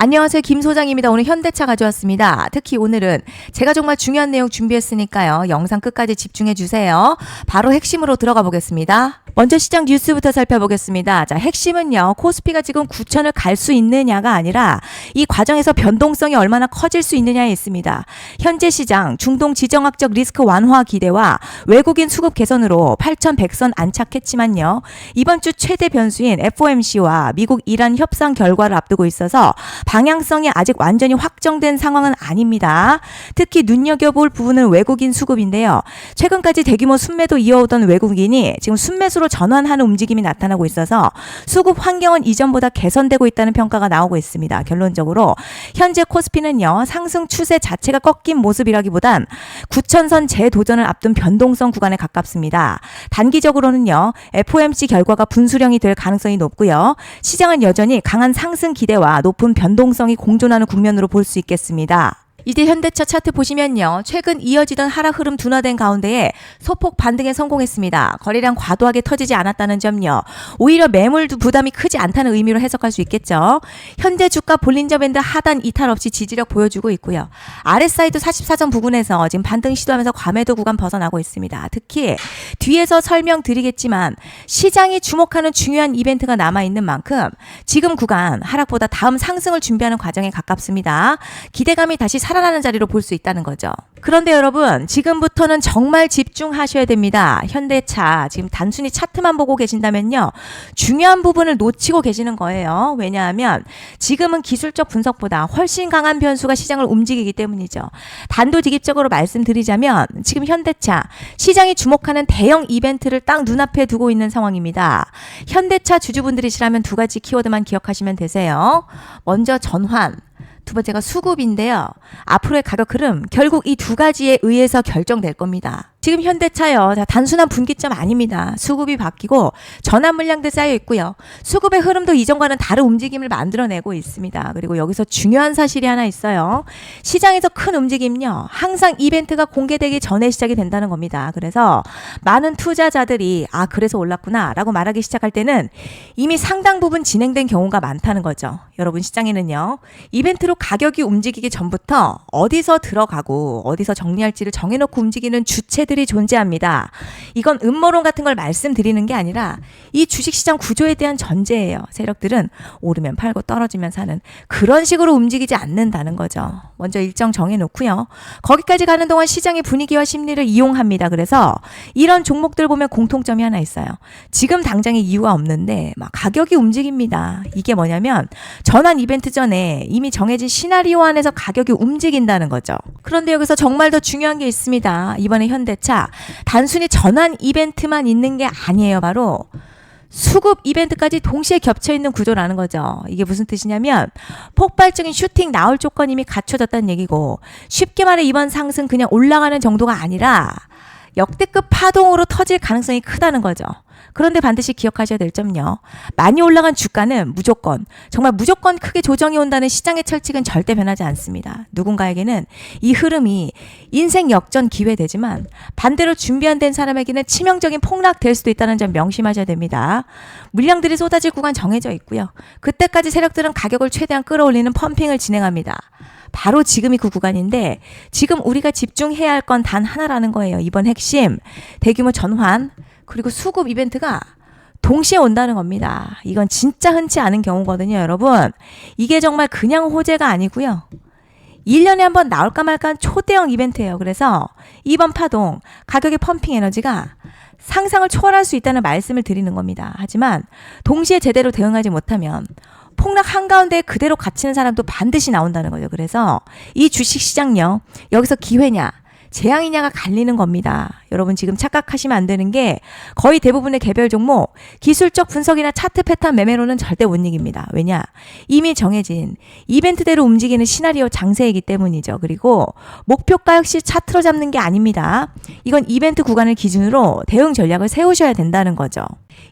안녕하세요. 김 소장입니다. 오늘 현대차 가져왔습니다. 특히 오늘은 제가 정말 중요한 내용 준비했으니까요. 영상 끝까지 집중해 주세요. 바로 핵심으로 들어가 보겠습니다. 먼저 시장 뉴스부터 살펴보겠습니다. 자, 핵심은요. 코스피가 지금 9천을 갈 수 있느냐가 아니라 이 과정에서 변동성이 얼마나 커질 수 있느냐에 있습니다. 현재 시장 중동 지정학적 리스크 완화 기대와 외국인 수급 개선으로 8,100선 안착했지만요. 이번 주 최대 변수인 FOMC와 미국 이란 협상 결과를 앞두고 있어서 방향성이 아직 완전히 확정된 상황은 아닙니다. 특히 눈여겨볼 부분은 외국인 수급인데요. 최근까지 대규모 순매도 이어오던 외국인이 지금 순매수로 전환하는 움직임이 나타나고 있어서 수급 환경은 이전보다 개선되고 있다는 평가가 나오고 있습니다. 결론적으로 현재 코스피는요. 상승 추세 자체가 꺾인 모습이라기보단 9,000선 재도전을 앞둔 변동성 구간에 가깝습니다. 단기적으로는요. FOMC 결과가 분수령이 될 가능성이 높고요. 시장은 여전히 강한 상승 기대와 높은 변동성이 공존하는 국면으로 볼 수 있겠습니다. 이제 현대차 차트 보시면요. 최근 이어지던 하락 흐름 둔화된 가운데에 소폭 반등에 성공했습니다. 거래량 과도하게 터지지 않았다는 점요. 오히려 매물 부담이 크지 않다는 의미로 해석할 수 있겠죠. 현재 주가 볼린저 밴드 하단 이탈 없이 지지력 보여주고 있고요. RSI도 44선 부근에서 지금 반등 시도하면서 과매도 구간 벗어나고 있습니다. 특히 뒤에서 설명드리겠지만 시장이 주목하는 중요한 이벤트가 남아있는 만큼 지금 구간 하락보다 다음 상승을 준비하는 과정에 가깝습니다. 기대감이 다시 살아나는 자리로 볼 수 있다는 거죠. 그런데 여러분 지금부터는 정말 집중하셔야 됩니다. 현대차 지금 단순히 차트만 보고 계신다면요. 중요한 부분을 놓치고 계시는 거예요. 왜냐하면 지금은 기술적 분석보다 훨씬 강한 변수가 시장을 움직이기 때문이죠. 단도직입적으로 말씀드리자면 지금 현대차 시장이 주목하는 대형 이벤트를 딱 눈앞에 두고 있는 상황입니다. 현대차 주주분들이시라면 두 가지 키워드만 기억하시면 되세요. 먼저 전환, 두 번째가 수급인데요. 앞으로의 가격 흐름 결국 이 두 가지에 의해서 결정될 겁니다. 지금 현대차요. 단순한 분기점 아닙니다. 수급이 바뀌고 전환 물량들 쌓여 있고요. 수급의 흐름도 이전과는 다른 움직임을 만들어내고 있습니다. 그리고 여기서 중요한 사실이 하나 있어요. 시장에서 큰 움직임요. 항상 이벤트가 공개되기 전에 시작이 된다는 겁니다. 그래서 많은 투자자들이 그래서 올랐구나 라고 말하기 시작할 때는 이미 상당 부분 진행된 경우가 많다는 거죠. 여러분 시장에는요. 이벤트로 가격이 움직이기 전부터 어디서 들어가고 어디서 정리할지를 정해놓고 움직이는 주체들이 존재합니다. 이건 음모론 같은 걸 말씀드리는 게 아니라 이 주식시장 구조에 대한 전제예요. 세력들은 오르면 팔고 떨어지면 사는 그런 식으로 움직이지 않는다는 거죠. 먼저 일정 정해놓고요. 거기까지 가는 동안 시장의 분위기와 심리를 이용합니다. 그래서 이런 종목들 보면 공통점이 하나 있어요. 지금 당장의 이유가 없는데 막 가격이 움직입니다. 이게 뭐냐면 전환 이벤트 전에 이미 정해진 시나리오 안에서 가격이 움직인다는 거죠. 그런데 여기서 정말 더 중요한 게 있습니다. 이번에 현대차 단순히 전환 이벤트만 있는 게 아니에요. 바로 수급 이벤트까지 동시에 겹쳐있는 구조라는 거죠. 이게 무슨 뜻이냐면 폭발적인 슈팅 나올 조건이 이미 갖춰졌다는 얘기고 쉽게 말해 이번 상승 그냥 올라가는 정도가 아니라 역대급 파동으로 터질 가능성이 크다는 거죠. 그런데 반드시 기억하셔야 될 점요. 많이 올라간 주가는 정말 무조건 크게 조정이 온다는 시장의 철칙은 절대 변하지 않습니다. 누군가에게는 이 흐름이 인생 역전 기회되지만 반대로 준비 안 된 사람에게는 치명적인 폭락될 수도 있다는 점 명심하셔야 됩니다. 물량들이 쏟아질 구간 정해져 있고요. 그때까지 세력들은 가격을 최대한 끌어올리는 펌핑을 진행합니다. 바로 지금이 그 구간인데 지금 우리가 집중해야 할 건 단 하나라는 거예요. 이번 핵심 대규모 전환 그리고 수급 이벤트가 동시에 온다는 겁니다. 이건 진짜 흔치 않은 경우거든요, 여러분. 이게 정말 그냥 호재가 아니고요. 1년에 한 번 나올까 말까 한 초대형 이벤트예요. 그래서 이번 파동, 가격의 펌핑 에너지가 상상을 초월할 수 있다는 말씀을 드리는 겁니다. 하지만 동시에 제대로 대응하지 못하면 폭락 한가운데 그대로 갇히는 사람도 반드시 나온다는 거죠. 그래서 이 주식시장요. 여기서 기회냐 재앙이냐가 갈리는 겁니다. 여러분 지금 착각하시면 안 되는 게 거의 대부분의 개별 종목 기술적 분석이나 차트 패턴 매매로는 절대 못 이깁니다. 왜냐? 이미 정해진 이벤트대로 움직이는 시나리오 장세이기 때문이죠. 그리고 목표가 역시 차트로 잡는 게 아닙니다. 이건 이벤트 구간을 기준으로 대응 전략을 세우셔야 된다는 거죠.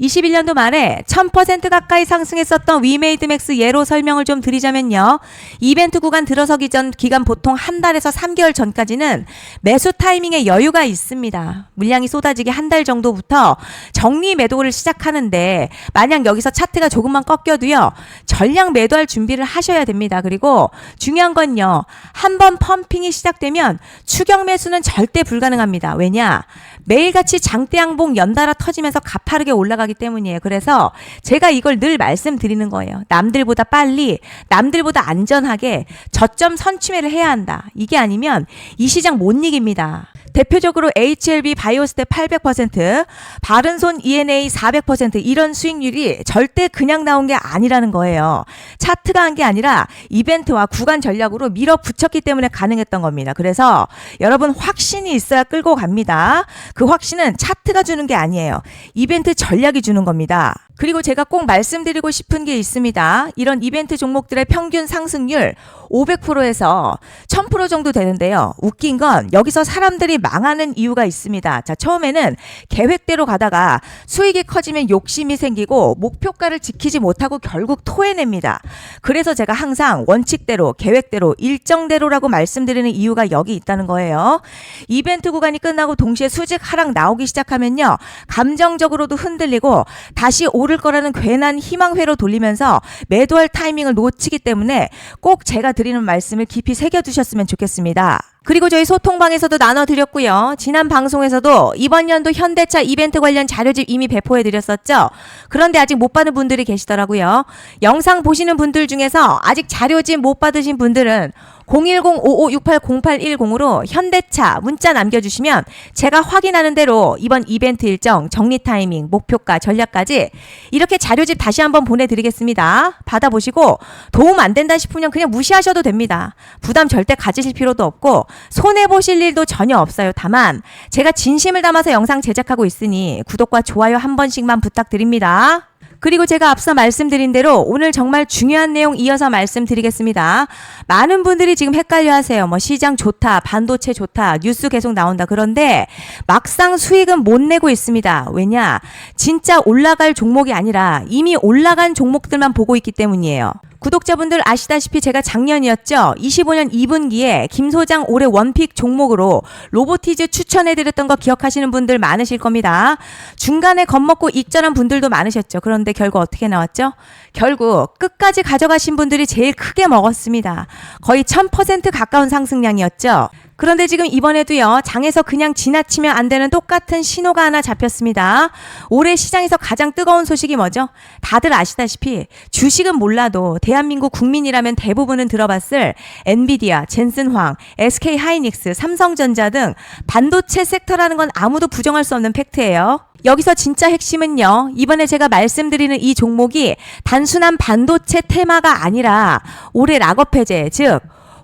21년도 말에 1000% 가까이 상승했었던 위메이드맥스 예로 설명을 좀 드리자면요. 이벤트 구간 들어서기 전 기간 보통 한 달에서 3개월 전까지는 매수 타이밍에 여유가 있습니다. 물량이 쏟아지기 한 달 정도부터 정리 매도를 시작하는데 만약 여기서 차트가 조금만 꺾여도요. 전량 매도할 준비를 하셔야 됩니다. 그리고 중요한 건요. 한번 펌핑이 시작되면 추격 매수는 절대 불가능합니다. 왜냐? 매일같이 장대양봉 연달아 터지면서 가파르게 올라가기 때문이에요. 그래서 제가 이걸 늘 말씀드리는 거예요. 남들보다 빨리, 남들보다 안전하게 저점 선취매를 해야 한다. 이게 아니면 이 시장 못 이깁니다. 대표적으로 HLB 바이오스텝 800%, 바른손 ENA 400% 이런 수익률이 절대 그냥 나온 게 아니라는 거예요. 차트가 한 게 아니라 이벤트와 구간 전략으로 밀어붙였기 때문에 가능했던 겁니다. 그래서 여러분 확신이 있어야 끌고 갑니다. 그 확신은 차트가 주는 게 아니에요. 이벤트 전략이 주는 겁니다. 그리고 제가 꼭 말씀드리고 싶은 게 있습니다. 이런 이벤트 종목들의 평균 상승률 500%에서 1000% 정도 되는데요. 웃긴 건 여기서 사람들이 망하는 이유가 있습니다. 자, 처음에는 계획대로 가다가 수익이 커지면 욕심이 생기고 목표가를 지키지 못하고 결국 토해냅니다. 그래서 제가 항상 원칙대로, 계획대로, 일정대로라고 말씀드리는 이유가 여기 있다는 거예요. 이벤트 구간이 끝나고 동시에 수직 하락 나오기 시작하면요. 감정적으로도 흔들리고 다시 오를 거라는 괜한 희망회로 돌리면서 매도할 타이밍을 놓치기 때문에 꼭 제가 드리는 말씀을 깊이 새겨두셨으면 좋겠습니다. 그리고 저희 소통방에서도 나눠드렸고요. 지난 방송에서도 이번 연도 현대차 이벤트 관련 자료집 이미 배포해드렸었죠. 그런데 아직 못 받은 분들이 계시더라고요. 영상 보시는 분들 중에서 아직 자료집 못 받으신 분들은 010-5568-0810으로 현대차 문자 남겨주시면 제가 확인하는 대로 이번 이벤트 일정, 정리 타이밍, 목표가, 전략까지 이렇게 자료집 다시 한번 보내드리겠습니다. 받아보시고 도움 안 된다 싶으면 그냥 무시하셔도 됩니다. 부담 절대 가지실 필요도 없고 손해보실 일도 전혀 없어요. 다만 제가 진심을 담아서 영상 제작하고 있으니 구독과 좋아요 한 번씩만 부탁드립니다. 그리고 제가 앞서 말씀드린 대로 오늘 정말 중요한 내용 이어서 말씀드리겠습니다. 많은 분들이 지금 헷갈려 하세요. 시장 좋다, 반도체 좋다, 뉴스 계속 나온다. 그런데 막상 수익은 못 내고 있습니다. 왜냐? 진짜 올라갈 종목이 아니라 이미 올라간 종목들만 보고 있기 때문이에요. 구독자분들 아시다시피 제가 작년이었죠. 25년 2분기에 김 소장 올해 원픽 종목으로 로보티즈 추천해드렸던 거 기억하시는 분들 많으실 겁니다. 중간에 겁먹고 익절한 분들도 많으셨죠. 그런데 결국 어떻게 나왔죠? 결국 끝까지 가져가신 분들이 제일 크게 먹었습니다. 거의 1000% 가까운 상승량이었죠. 그런데 지금 이번에도요. 장에서 그냥 지나치면 안 되는 똑같은 신호가 하나 잡혔습니다. 올해 시장에서 가장 뜨거운 소식이 뭐죠? 다들 아시다시피 주식은 몰라도 대한민국 국민이라면 대부분은 들어봤을 엔비디아, 젠슨황, SK하이닉스, 삼성전자 등 반도체 섹터라는 건 아무도 부정할 수 없는 팩트예요. 여기서 진짜 핵심은요. 이번에 제가 말씀드리는 이 종목이 단순한 반도체 테마가 아니라 올해 락업 해제, 즉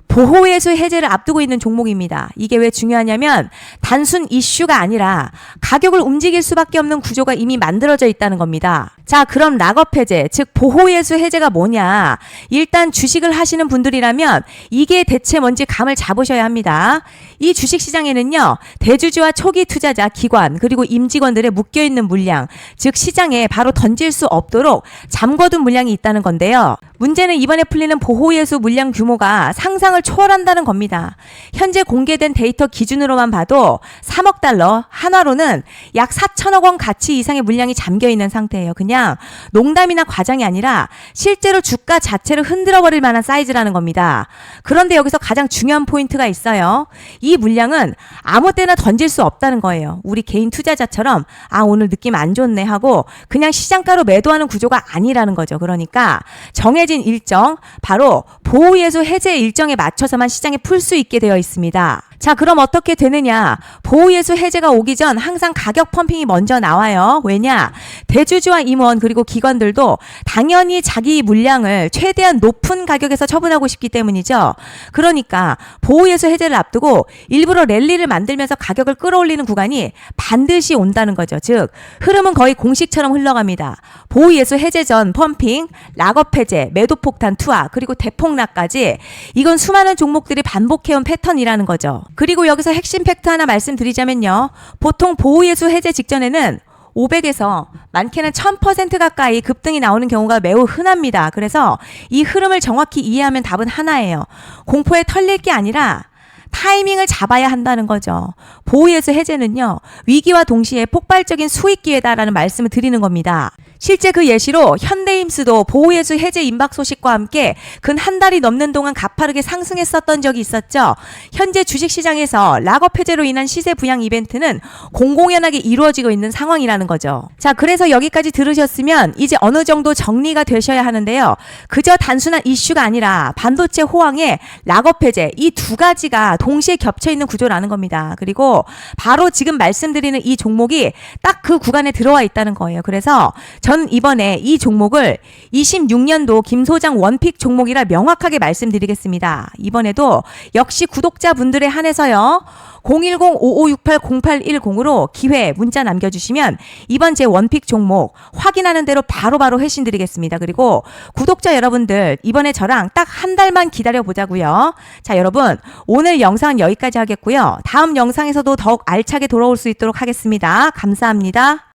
보호예수 해제를 앞두고 있는 종목입니다. 이게 왜 중요하냐면 단순 이슈가 아니라 가격을 움직일 수밖에 없는 구조가 이미 만들어져 있다는 겁니다. 자, 그럼 락업 해제, 즉 보호예수 해제가 뭐냐? 일단 주식을 하시는 분들이라면 이게 대체 뭔지 감을 잡으셔야 합니다. 이 주식시장에는요. 대주주와 초기 투자자, 기관, 그리고 임직원들의 묶여있는 물량, 즉 시장에 바로 던질 수 없도록 잠궈둔 물량이 있다는 건데요. 문제는 이번에 풀리는 보호예수 물량 규모가 상상을 초월한다는 겁니다. 현재 공개된 데이터 기준으로만 봐도 3억 달러, 한화로는 약 4천억 원 가치 이상의 물량이 잠겨있는 상태예요. 그냥 농담이나 과장이 아니라 실제로 주가 자체를 흔들어버릴 만한 사이즈라는 겁니다. 그런데 여기서 가장 중요한 포인트가 있어요. 이 물량은 아무 때나 던질 수 없다는 거예요. 우리 개인 투자자처럼 오늘 느낌 안 좋네 하고 그냥 시장가로 매도하는 구조가 아니라는 거죠. 그러니까 정해진 일정, 바로 보호예수 해제 일정에 맞춰서만 시장에 풀 수 있게 되어 있습니다. 자, 그럼 어떻게 되느냐? 보호예수 해제가 오기 전 항상 가격 펌핑이 먼저 나와요. 왜냐? 대주주와 임원 그리고 기관들도 당연히 자기 물량을 최대한 높은 가격에서 처분하고 싶기 때문이죠. 그러니까 보호예수 해제를 앞두고 일부러 랠리를 만들면서 가격을 끌어올리는 구간이 반드시 온다는 거죠. 즉 흐름은 거의 공식처럼 흘러갑니다. 보호예수 해제 전 펌핑, 락업 해제, 매도 폭탄 투하, 그리고 대폭락까지 이건 수많은 종목들이 반복해온 패턴이라는 거죠. 그리고 여기서 핵심 팩트 하나 말씀드리자면요. 보통 보호예수 해제 직전에는 500에서 많게는 1000% 가까이 급등이 나오는 경우가 매우 흔합니다. 그래서 이 흐름을 정확히 이해하면 답은 하나예요. 공포에 털릴 게 아니라 타이밍을 잡아야 한다는 거죠. 보호예수 해제는요, 위기와 동시에 폭발적인 수익 기회다라는 말씀을 드리는 겁니다. 실제 그 예시로 현대임스도 보호예수 해제 임박 소식과 함께 근 한 달이 넘는 동안 가파르게 상승했었던 적이 있었죠. 현재 주식시장에서 락업 해제로 인한 시세 부양 이벤트는 공공연하게 이루어지고 있는 상황이라는 거죠. 자, 그래서 여기까지 들으셨으면 이제 어느 정도 정리가 되셔야 하는데요. 그저 단순한 이슈가 아니라 반도체 호황에 락업 해제, 이 두 가지가 동시에 겹쳐있는 구조라는 겁니다. 그리고 바로 지금 말씀드리는 이 종목이 딱 그 구간에 들어와 있다는 거예요. 그래서 전 이번에 이 종목을 26년도 김 소장 원픽 종목이라 명확하게 말씀드리겠습니다. 이번에도 역시 구독자분들에 한해서요. 010-5568-0810으로 기회 문자 남겨주시면 이번 제 원픽 종목 확인하는 대로 바로바로 회신 드리겠습니다. 그리고 구독자 여러분들 이번에 저랑 딱 한 달만 기다려 보자고요. 자, 여러분 오늘 영상은 여기까지 하겠고요. 다음 영상에서도 더욱 알차게 돌아올 수 있도록 하겠습니다. 감사합니다.